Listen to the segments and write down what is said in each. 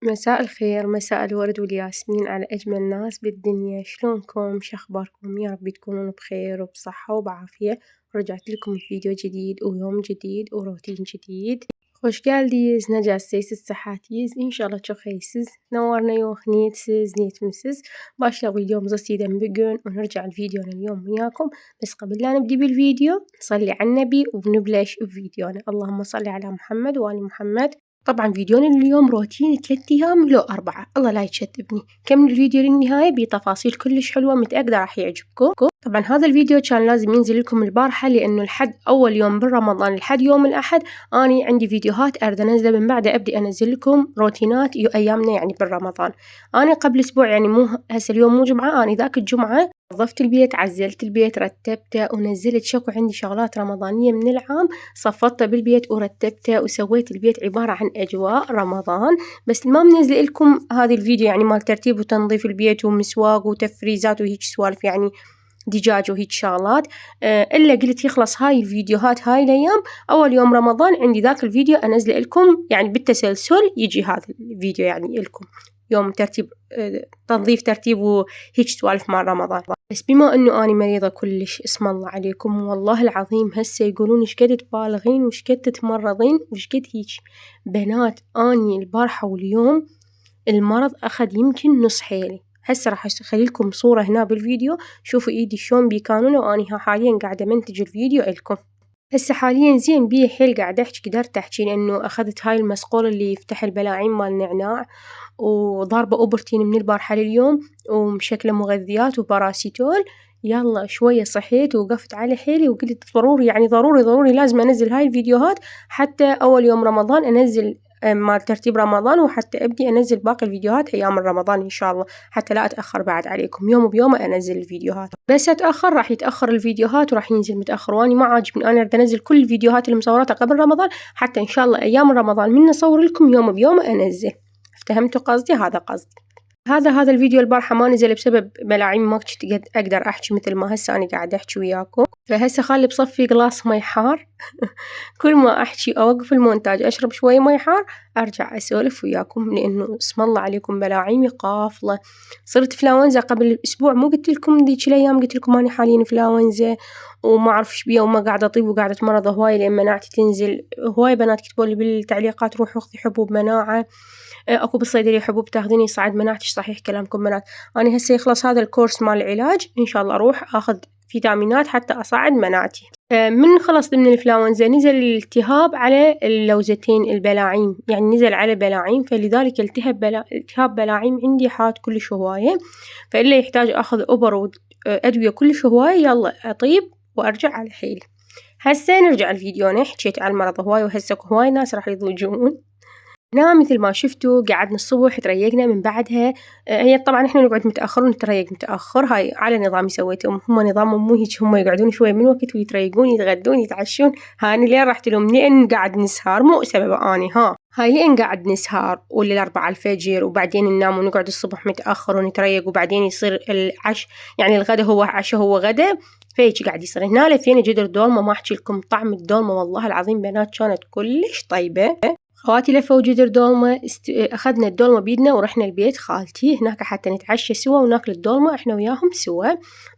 مساء الخير، مساء الورد والياسمين على أجمل ناس بالدنيا. شلونكم؟ شخباركم؟ يا رب تكونون بخير وبصحة وبعافية. رجعت لكم بفيديو جديد ويوم جديد وروتين جديد. خوش قالديز نجاسيس السحاتيز إن شاء الله تشخيسز نورنا يوخنيتسز نيتمسز باشا فيديو مزسيدا بقون ونرجع الفيديو اليوم وياكم. بس قبل لا نبدي بالفيديو نصلي على النبي وبنبلش بفيديونا. اللهم صل على محمد وآل محمد. طبعا فيديونا اليوم روتين 3 أيام لو 4. الله لا يتشتبني، كمل الفيديو للنهاية بتفاصيل كلش حلوة متأكدة راح يعجبكم. طبعا هذا الفيديو كان لازم ينزل لكم البارحة لأنه الحد أول يوم بالرمضان الحد يوم الأحد أني عندي فيديوهات أريد أنزل من بعد أبدي أنزل لكم روتينات أيامنا يعني بالرمضان. أنا قبل أسبوع يعني مو هسه اليوم مو جمعة، أنا ذاك الجمعة نظفت البيت، عزلت البيت، رتبته ونزلت شكو عندي شغلات رمضانية من العام صفطته بالبيت ورتبته وسويت البيت عبارة عن أجواء رمضان. بس ما منزل لكم هذا الفيديو يعني مال ترتيب وتنظيف البيت ومسواق وتفريزات وهيك سوالف يعني دجاج وهيك شغلات. إلا قلت يخلص هاي الفيديوهات هاي الأيام أول يوم رمضان عندي ذاك الفيديو أنزل لكم يعني بالتسلسل يجي هذا الفيديو يعني لكم يوم ترتيب تنظيف ترتيب وهيك سوالف مع رمضان. بس بما انه اني مريضة كلش اسم الله عليكم والله العظيم هسه يقولون ايش قد تبالغين وايش قد تتمرضين وايش قد هيك بنات. اني البارحة واليوم المرض اخذ يمكن نص حيلي. هسه راح اخلي لكم صورة هنا بالفيديو شوفوا ايدي شلون بيكانونه واني حاليا قاعدة منتج الفيديو لكم. هسه حاليا زين بيه حيل قاعدة احكي قدرت احكي لانه اخذت هاي المسقول اللي يفتح البلاعين مال نعناع وضاربة أوبرتين من البارحة لليوم ومشكلة مغذيات وباراسيتول. يلا شوية صحيت ووقفت على حيلي وقلت ضروري يعني ضروري لازم أنزل هاي الفيديوهات حتى أول يوم رمضان أنزل مع ترتيب رمضان وحتى أبدي أنزل باقي الفيديوهات أيام رمضان إن شاء الله حتى لا أتأخر بعد عليكم. يوم بيوم أنزل الفيديوهات، بس أتأخر راح يتأخر الفيديوهات وراح ينزل متأخر واني ما عاجبني. أنا أريد أنزل كل الفيديوهات اللي مصورتها قبل رمضان حتى إن شاء الله أيام رمضان من أصور لكم يوم بيوم أنزل. افتهمتوا قصدي؟ هذا قصدي. هذا الفيديو البارحة ما نزل بسبب بلاعيم ما كنت أقدر أحكي مثل ما هسه أنا قاعدة أحكي وياكم. فهسه خلي بصفي قلاص مي حار كل ما أحكي أوقف المونتاج أشرب شوي مي حار أرجع أسولف وياكم لأنه اسم الله عليكم بلاعيمي قافلة. صرت فلاونزا قبل أسبوع، مو قلت لكم ذيك الأيام قلت لكم أنا حاليا فلاونزا وما أعرف إيش بيها وما قاعدة أطيب وقاعدة أتمرض هواي لأن مناعتي تنزل. هواي بنات كتبوا لي بالتعليقات روحوا أخذي حبوب مناعة، اكو بالصيدلية حبوب تاخذيني يصعد مناعتك. صحيح كلامكم بنات. انا هسه يخلص هذا الكورس مال العلاج ان شاء الله اروح اخذ فيتامينات حتى اصعد مناعتي. من خلص من الانفلونزا نزل الالتهاب على اللوزتين البلاعيم يعني نزل على بلاعيم فلذلك التهاب بلاعيم عندي حاد كلش هواية فإلا يحتاج اخذ ابر وادوية كلش هواية. يلا اطيب وارجع على حيلي. هسه نرجع الفيديو. حكيت على المرض هواي وهسه هواي ناس راح يضوجون. هنا مثل ما شفتوا قعدنا الصبح تريقنا من بعدها. هي طبعا احنا نقعد متأخر ونتريق متأخر هاي على نظامي سويته. هم نظامهم مو هيك، هم يقعدون شوي من وقت ويتريقون يتغدون يتعشون. هاني لين رحت لهم لين قاعد نسهر مو سبب اني هاي لين قاعد نسهر ولل4 الفجر وبعدين ننام ونقعد الصبح متأخر ونتريق وبعدين يصير العش يعني الغدا هو عشاء هو غدا فهيك قاعد يصير. هنا لفينا جدر دولمة ما احكي لكم طعم الدولمة والله العظيم بنات كانت كلش طيبة. خواتي لفوا جدر دولمة أخذنا الدولمة بيدنا ورحنا البيت خالتي هناك حتى نتعشى سوا وناكل الدولمة إحنا وياهم سوا.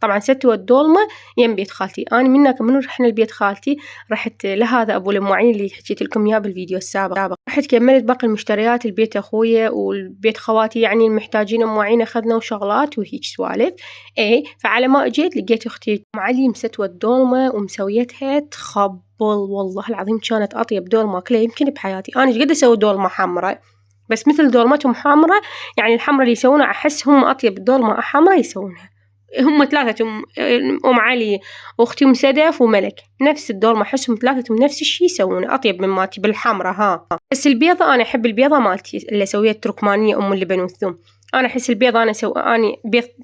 طبعا ستوا الدولمة يم بيت خالتي. أنا منك من رحنا البيت خالتي رحت لهذا أبو المعين اللي حكيت لكم إياه بالفيديو السابق. رحت كملت باقي المشتريات البيت أخويا والبيت خواتي يعني المحتاجين معين أخذنا وشغلات وهيك سوالف. فعلى ما أجيت لقيت أختي معلي مستوى الدولمة ومسويتها تخب والله العظيم كانت أطيب دولمة أكلها يمكن بحياتي. أنا إيش قد أسوي دولمة حمراء بس مثل دولمتهم حمراء يعني الحمراء اللي يسوونها أحس هم أطيب دولمة حمراء يسوونها. هم ثلاثة أم علي وأختي أم سدف وملك نفس الدولمة أحسهم ثلاثتهم نفس الشي يسوونه أطيب من مالتي بالحمراء. بس البيضة أنا أحب البيضة مالتي اللي سويها التركمانية أم اللبن والثوم. أنا أحس البيضة أنا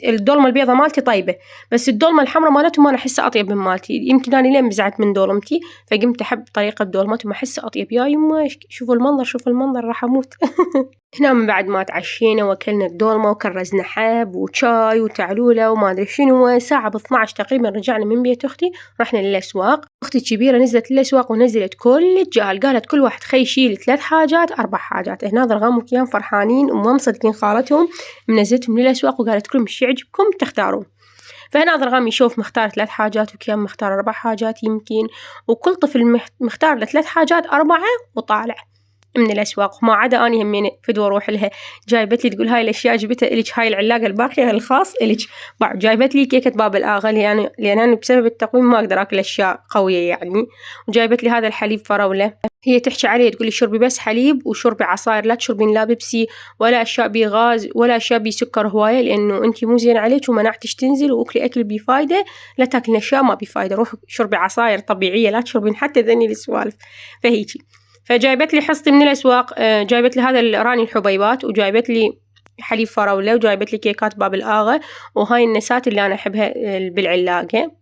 الدولمة البيضة مالتي طيبة بس الدولمة الحمراء مالتهم أنا أحسها أطيب من مالتي. يمكن أنا لين بزعت من دولمتي فقمت أحب طريقة دولمتهم أحسها أطيب. يا يما شوفوا المنظر راح أموت هنا من بعد ما تعشينا وأكلنا الدولمة وكرزنا حب وشاي وتعلولة وما أدري شنو، ساعة ب12 تقريبا رجعنا من بيت أختي، رحنا للأسواق. أختي الكبيرة نزلت للأسواق ونزلت كل الجال، قالت كل واحد خي يشيل 3 حاجات 4 حاجات. هنا ضرغام وكيان فرحانين وما مصدقين خالتهم منزلتهم للأسواق وقالت كلهم ايش يعجبكم تختارون. فهنا ضرغام يشوف مختار 3 حاجات وكيان مختار 4 حاجات يمكن، وكل طفل مختار له 3 حاجات 4 وطالع من الأسواق. وما عدا أني همين فدوى أروح لها جايبت لي تقول هاي الأشياء جبتها إلك، هاي العلاقة الباقية الخاص إلك. بعد جايبت لي كيكة باب الآغا لأن أنا بسبب التقويم ما أقدر أكل أشياء قوية يعني. وجايبت لي هذا الحليب فراولة، هي تحكي عليه تقول لي شربي بس حليب وشربي عصاير، لا تشربين لا بيبسي ولا أشياء بي غاز ولا أشياء بي سكر هواية، لأنه أنتي مو زين عليك ومناعتك تنزل، وأكلي أكل بفايدة لا تاكلين أشياء ما بفايدة. روحي شربي عصاير طبيعية لا تشربين حتى ذني السوالف. فهيجي فجايبت لي حصتي من الأسواق، جايبت لي هذا الراني الحبيبات، وجايبت لي حليب فراولة، وجايبت لي كيكات باب الآغا، وهاي النسات اللي أنا أحبها بالعلاقة.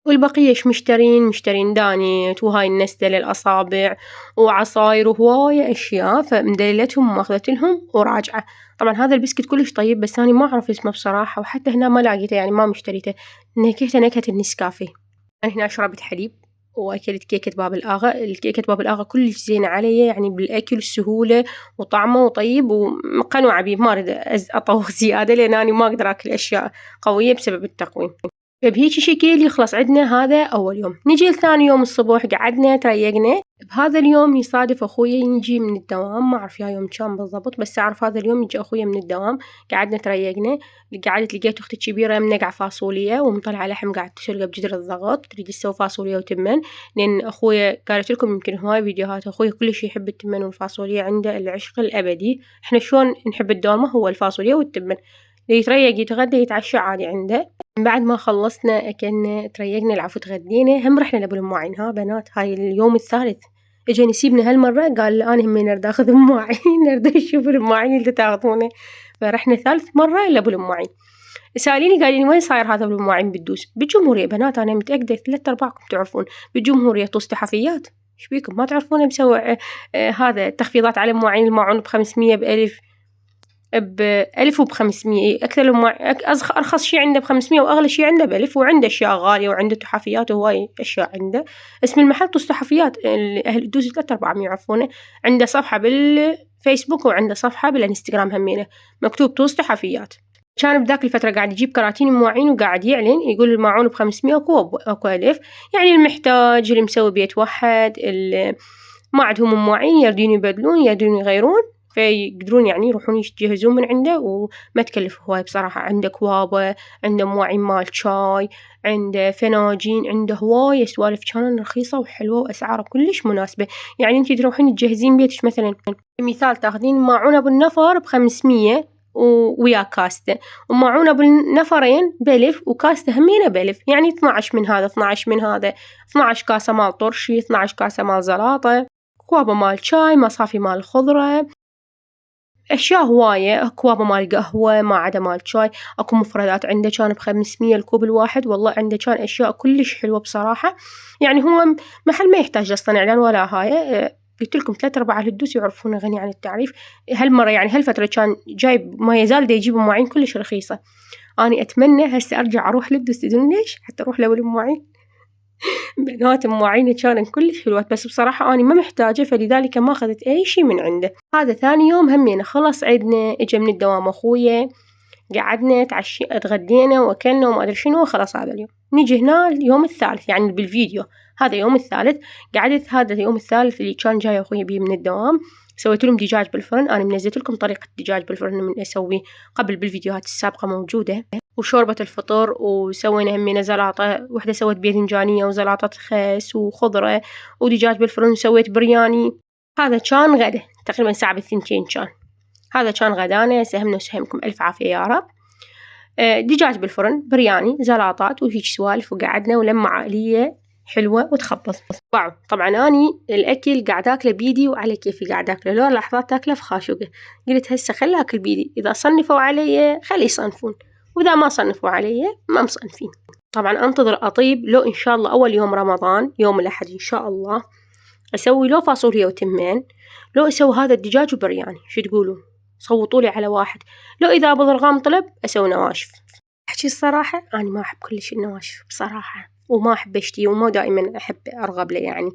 والبقية إيش مشترين دانيت وهاي النسدة للأصابع وعصاير وهواية أشياء. فمدللتهم وماخذت لهم وراجعة. طبعا هذا البسكت كلش طيب بس أنا ما أعرف اسمه بصراحة، وحتى هنا ما لاقيته يعني ما مشتريته، نكهته نكهة النسكافيه. أنا هنا شربت حليب وأكلت كيكة باب الآغا. الكيكة باب الآغا كلش زينة علي يعني بالأكل السهولة وطعمه وطيب، ومقنوعة بيه ما أريد أطوخ زيادة لأن أنا ما أقدر أكل أشياء قوية بسبب التقويم. فبهيجي شكل يخلص عندنا هذا أول يوم. نجي لثاني يوم الصبح قعدنا تريقنا. بهذا اليوم يصادف أخويا يجي من الدوام، ما أعرف يا يوم كان بالضبط بس أعرف هذا اليوم يجي أخويا من الدوام. قعدنا تريقنا، قعدت لقيت أختي الكبيرة منقع فاصوليا ومطلعة لحم قاعد تشرقه بجدر الضغط تريد تسوي فاصوليا وتمن، لأن أخويا قالت لكم يمكن هواي فيديوهات أخويا كلش يحب التمن والفاصوليا، عنده العشق الأبدي. إحنا شلون نحب الدولمة هو الفاصوليا والتمن، يتريق يتغدى يتعشى عادي عنده. بعد ما خلصنا أكلنا تريقنا العفو تغدينا، هم رحنا لأبو المواعين. ها بنات هاي اليوم الثالث اجى نسيبنا هالمرة، قال أنا همين أريد أخذ المواعين نريد نشوف المواعين اللي تاخذونه. فرحنا ثالث مرة لأبو المواعين. ساليني قالين وين صاير هذا أبو المواعين بالدوس؟ بالجمهورية بنات، أنا متأكدة 3/4 تعرفون بالجمهورية طوس تحفيات. إيش بيكم ما تعرفون مسوي هذا تخفيضات على مواعين الماعون ب500 ب1000 ب1000 وب500. أكثر أرخص شيء عنده ب500 وأغلى شيء عنده ب1000، وعنده أشياء غالية وعنده تحفيات وهواي أشياء عنده. اسم المحل طوس تحفيات، أهل الدوس 3/4 يعرفونه. عنده صفحة بالفيسبوك وعنده صفحة بالإنستغرام همينه مكتوب طوس تحفيات. كان بذاك الفترة قاعد يجيب كراتين المواعين وقاعد يعلن يقول الماعون ب500 أكو 1000. يعني المحتاج اللي مسوي بيت واحد اللي ما عندهم مواعين يردون يبدلون يردون يغيرون فيقدرون يعني يروحون يجهزون من عنده وما تكلف هواي بصراحة. عنده كوابة، عنده مواعين مال شاي، عنده فناجين، عنده هواي سوالف كانت رخيصة وحلوة وأسعارها كلش مناسبة. يعني انتي تروحين تجهزين بيتك مثلا مثال تاخذين ماعون أبو النفر ب500 ويا كاسته، وماعون أبو النفرين ب1000 وكاسته همينة ب1000، يعني 12 من هذا 12 من هذا، 12 كاسة مال طرشي، 12 كاسة مال زلاطة، كوابة مال شاي، مصافي مال خضرة، أشياء هواية، كوابة مال قهوة ما عدا مال شاي. أكو مفردات عنده كان ب500 الكوب الواحد. والله عنده كان أشياء كلش حلوة بصراحة. يعني هو محل ما يحتاج أصلا إعلان ولا هاي. قلت لكم 3/4 الدوس يعرفون غني عن التعريف. هالمرة يعني هالفترة كان جايب ما يزال دا يجيب مواعين كلش رخيصة. أنا أتمنى هسه أرجع أروح للدوس، تدرون ليش؟ حتى أروح لأول المواعين. بنات مواعينه كانت كلش حلوات بس بصراحة أنا ما محتاجة، فلذلك ما أخذت أي شيء من عنده. هذا ثاني يوم همينا خلص عيدنا، إجا من الدوام أخويا، قعدنا اتغدينا وأكلنا وما أدري شنو. خلاص هذا اليوم نيجي هنا اليوم الثالث يعني بالفيديو هذا يوم الثالث. قعدت هذا اليوم الثالث اللي كان جاي أخويا بيه من الدوام، سويت لهم دجاج بالفرن. أنا منزلت لكم طريقة الدجاج بالفرن من أسويه قبل بالفيديوهات السابقة موجودة. وشوربة الفطر، وسوينا همينة زلاطة، وحدة سويت باذنجانية وزلاطة خس وخضرة ودجاج بالفرن، وسويت برياني. هذا كان غدا تقريبا ساعة بالثنتين كان. هذا كان غدانا. سهمنا وسهمكم ألف عافية يا رب. دجاج بالفرن، برياني، زلاطات وهيك سوالف، وقعدنا ولمة عائلية حلوة وتخبط. واو طبعا أني الأكل قاعد أكله بيدي وعلى كيفي قاعد أكله، لو لحظات تاكله في خاشوقة. قلت هسه خلي أكل بيدي، إذا صنفوا علي خلي يصنفون، وإذا ما صنفوا علي ما مصنفين. طبعا أنتظر أطيب لو إن شاء الله أول يوم رمضان يوم الأحد إن شاء الله أسوي لو فاصوليا وتمين، لو أسوي هذا الدجاج وبرياني. شو تقولون؟ صوتوا لي على واحد. لو إذا أبو ضرغام طلب أسوي نواشف. أحكي الصراحة أنا ما أحب كلش النواشف بصراحة، وما أحب أشتي، وما دائما أحب أرغب له يعني.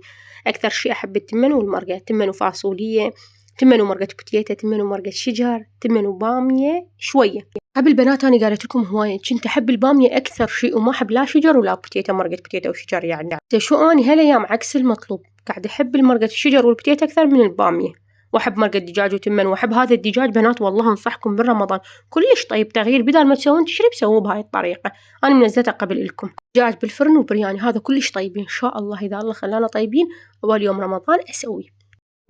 أكثر شيء أحب التمن والمرقة، تمن وفاصولية، تمن ومرقة بوتيتا، تمن ومرقة شجر، تمن وبامية شوية. قبل بنات أنا قالت لكم هواية كنت أحب البامية أكثر شيء، وما أحب لا شجر ولا بوتيتا، مرقة بوتيتا وشجر يعني. شو أني هالأيام عكس المطلوب، قاعد أحب المرقة الشجر والبوتيتا أكثر من البامية، وأحب مرقة دجاج وتمن، وأحب هذا الدجاج بنات والله أنصحكم بالرمضان كلش طيب تغيير، بدال ما تسوون تشرب سووه بهاي الطريقة. أنا منزلتها قبل لكم دجاج بالفرن وبرياني، هذا كلش طيبين إن شاء الله. إذا الله خلانا طيبين أول يوم رمضان أسويه.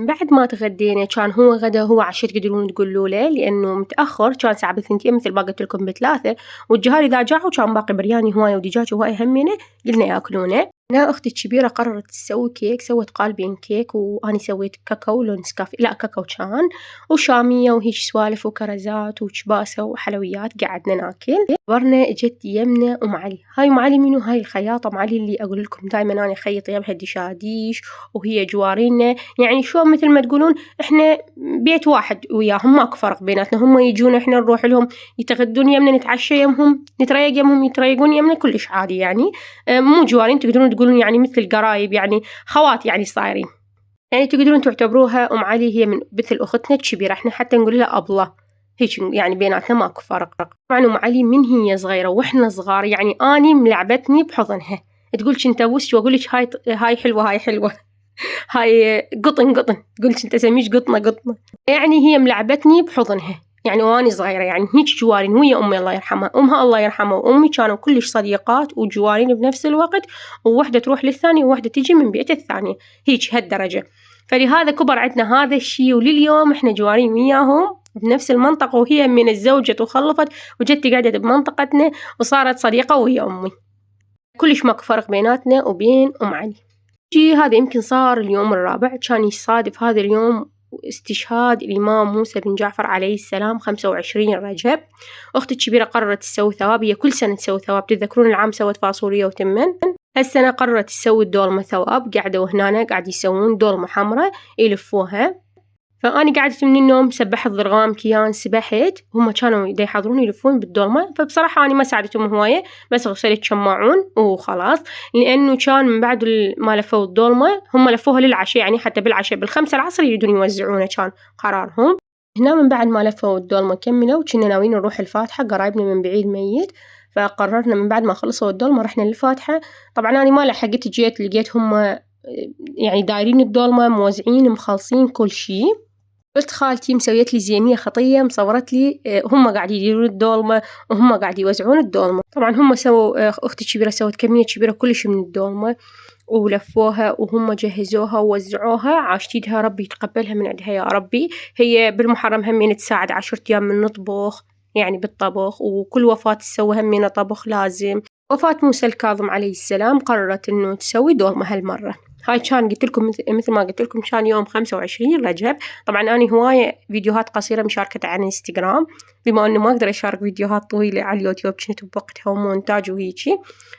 بعد ما تغدينا كان هو غدا هو عشاء تقدرون تقولوا له، لأنه متأخر كان ساعة بثنتين مثل ما قلت لكم بثلاثة، والجهال إذا جاعوا كان باقي برياني هواية ودجاج هواية همينة قلنا ياكلونه. أنا أختي الكبيرة قررت تسوي كيك، سوت قالبين كيك، وأنا سويت كاكاو لون نسكافيه، لا كاكاو كان، وشامية وهيك سوالف وكرزات وشباسة وحلويات. قعدنا ناكل. برنا اجت يمنا أم علي. هاي أم علي منو؟ هاي الخياطة أم علي اللي أقول لكم دائما أنا أخيط يمها دشاديش وهي جوارينا، يعني شو مثل ما تقولون إحنا بيت واحد وياهم، ماكو فرق بيناتنا. هم يجون إحنا نروح لهم، يتغدون يمنا، نتعشى يمهم، نتريق يمهم، يتريقون يمنا، كلش عادي يعني. مو جوارين، تقدرون تقولون يعني مثل القرايب، يعني خوات يعني صايرين، يعني تقدرون تعتبروها أم علي هي من مثل أختنا الكبيرة، إحنا حتى نقول لها أبلة هيك، يعني بيناتنا ماكو فرق. طبعا أم علي من هي صغيرة وإحنا صغار يعني أني ملعبتني بحضنها، تقول كنت أبوسك وأقول لك هاي حلوة، هاي حلوة، هاي قطن قطن، تقول كنت أسميش قطنة قطنة، يعني هي ملعبتني بحضنها يعني وأني صغيرة. يعني هيك جوارين، وهي أمي الله يرحمها، أمها الله يرحمها وأمي كانوا كلش صديقات وجوارين بنفس الوقت، ووحدة تروح للثانية ووحدة تيجي من بيت الثانية، هيك هالدرجة. فلهذا كبر عندنا هذا الشيء، ولليوم إحنا جوارين وياهم بنفس المنطقة، وهي من الزوجة وخلفت وجدتي قعدت بمنطقتنا وصارت صديقة ويا أمي، كلش ماكو فرق بيناتنا وبين أم علي. هذا يمكن صار اليوم الرابع، كان يصادف هذا اليوم استشهاد الإمام موسى بن جعفر عليه السلام 25 رجب. أختي الكبيرة قررت تسوي ثواب، هي كل سنة تسوي ثواب، تتذكرون العام سوت فاصولية وتمن، هالسنة قررت تسوي الدولمة ثواب. قعدوا هنا قاعد يسوون دولمة حمراء يلفوها. فأنا قعدت من النوم سبحت ضرغام كيان، سبحت، هم كانوا دا يحضرون يلفون بالدولمة. فبصراحة أنا ما ساعدتهم هواية، بس غسلت شماعون وخلاص، لأنه كان من بعد ما لفوا الدولمة هم لفوها للعشاء، يعني حتى بالعشاء بالخمسة العصر يريدون يوزعونه، كان قرارهم. هنا من بعد ما لفوا الدولمة كملوا، وكنا ناويين نروح الفاتحة، قرايبنا من بعيد ميت، فقررنا من بعد ما خلصوا الدولمة رحنا للفاتحة. طبعا أنا ما لحقت، جيت لقيت هم يعني دايرين الدولمة، موزعين، مخلصين كل شيء. قلت خالتي مسويت لي زينية خطية، مصورت لي هم قاعدين يديرون الدولمة وهم قاعد يوزعون الدولمة. طبعا هم سووا، أختي الكبيرة سوت كمية كبيرة كلش من الدولمة ولفوها وهم جهزوها ووزعوها، عاشتيدها ربي يتقبلها من عندها يا ربي. هي بالمحرم همين تساعد 10 أيام من نطبخ يعني بالطبخ، وكل وفاة تسوي همين طبخ لازم. وفاة موسى الكاظم عليه السلام قررت إنه تسوي دولمة هالمرة. هاي كان قلت لكم مثل ما قلت لكم كان يوم 25 رجب. طبعا أنا هواية فيديوهات قصيرة مشاركتها على الانستغرام، بما أنه ما أقدر أشارك فيديوهات طويلة على اليوتيوب، كنت بوقتها ومونتاج وهيجي،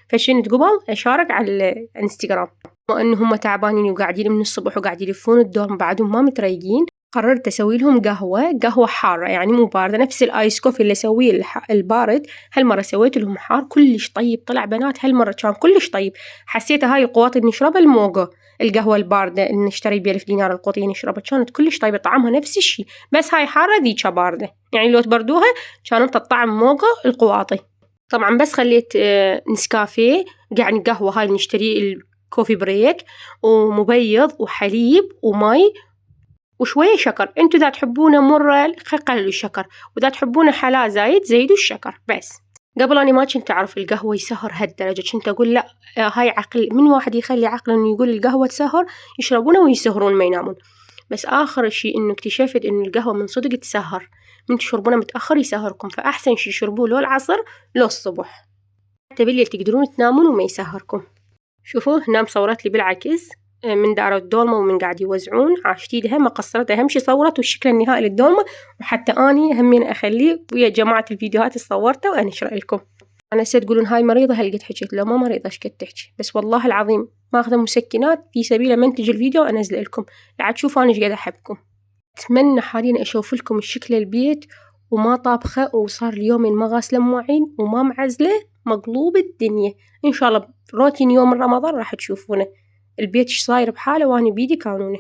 فشنت قبل أشارك على الانستغرام. بما أنه هم تعبانين وقاعدين من الصبح وقاعدين يلفون الدوم بعدهم ما متريقين، قررت أسوي لهم قهوة حارة، يعني مو باردة، نفس الآيس كوفي اللي أسويه البارد، هالمرة سويت لهم حار كلش طيب. طلع بنات هالمرة كان كلش طيب. حسيتها هاي القواطي اللي نشربها الموقع، القهوة الباردة اللي نشتري ب1,000 دينار القوطية نشربها، كانت كلش طيبة، طعمها نفس الشي، بس هاي حارة ذيك باردة، يعني لو تبردوها كانت الطعم موقع القواطي. طبعا بس خليت نسكافيه، يعني قهوة هاي نشتري الكوفي بريك، ومبيض وحليب ومي وشوية شكر. انتوا إذا تحبونه مرة قللوا الشكر، وإذا تحبونه حلا زايد زيدوا الشكر. بس قبل أنا ما كنت أعرف القهوة يسهر هالدرجة، كنت أقول لا هاي عقل، من واحد يخلي عقله إنه يقول القهوة تسهر يشربونه ويسهرون ما ينامون. بس آخر شيء إنه اكتشفت إن القهوة من صدق تسهر، من تشربونه متأخر يسهركم، فأحسن شيء شربوه لو العصر لو الصبح، حتى بالليل تقدرون تنامون وما يسهركم. شوفوا هنا مصورت لي بالعكس من داروا الدولمة ومن قاعد يوزعون، عاشتيدها ما قصرت، أهم شي صورت والشكل النهائي للدولمة، وحتى أني همين أخليه ويا جماعة الفيديوهات اللي صورتها وأنشر لكم. أنا تقولون هاي مريضة، هل قد حكيت؟ لو ما مريضة إيش قد تحكي، بس والله العظيم ماخذة مسكنات في سبيل منتج الفيديو وأنزل لكم، لا تشوفوا أنا إيش قاعدة أحبكم. أتمنى حاليا أشوف لكم الشكل البيت وما طابخة وصار اليومين ما غاسلة مواعين وما معزلة مقلوب الدنيا. إن شاء الله روتين يوم رمضان راح تشوفونه البيت إيش صاير بحاله وأنا بيدي كانونه.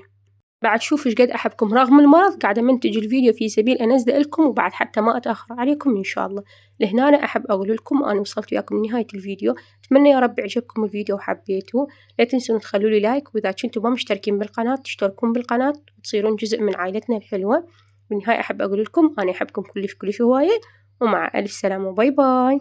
بعد شوفوا إيش قد أحبكم رغم المرض قاعدة منتج الفيديو في سبيل أنزله لكم وبعد حتى ما أتأخر عليكم إن شاء الله. لهنا أنا أحب أقول لكم أنا وصلت وياكم لنهاية الفيديو. أتمنى يا رب يعجبكم الفيديو وحبيتوه. لا تنسون تخلوا لي لايك وإذا كنتم ما مشتركين بالقناة تشتركون بالقناة وتصيرون جزء من عائلتنا الحلوة. بالنهاية أحب أقول لكم أنا أحبكم كلش كلش هواية ومع ألف سلامة وباي باي.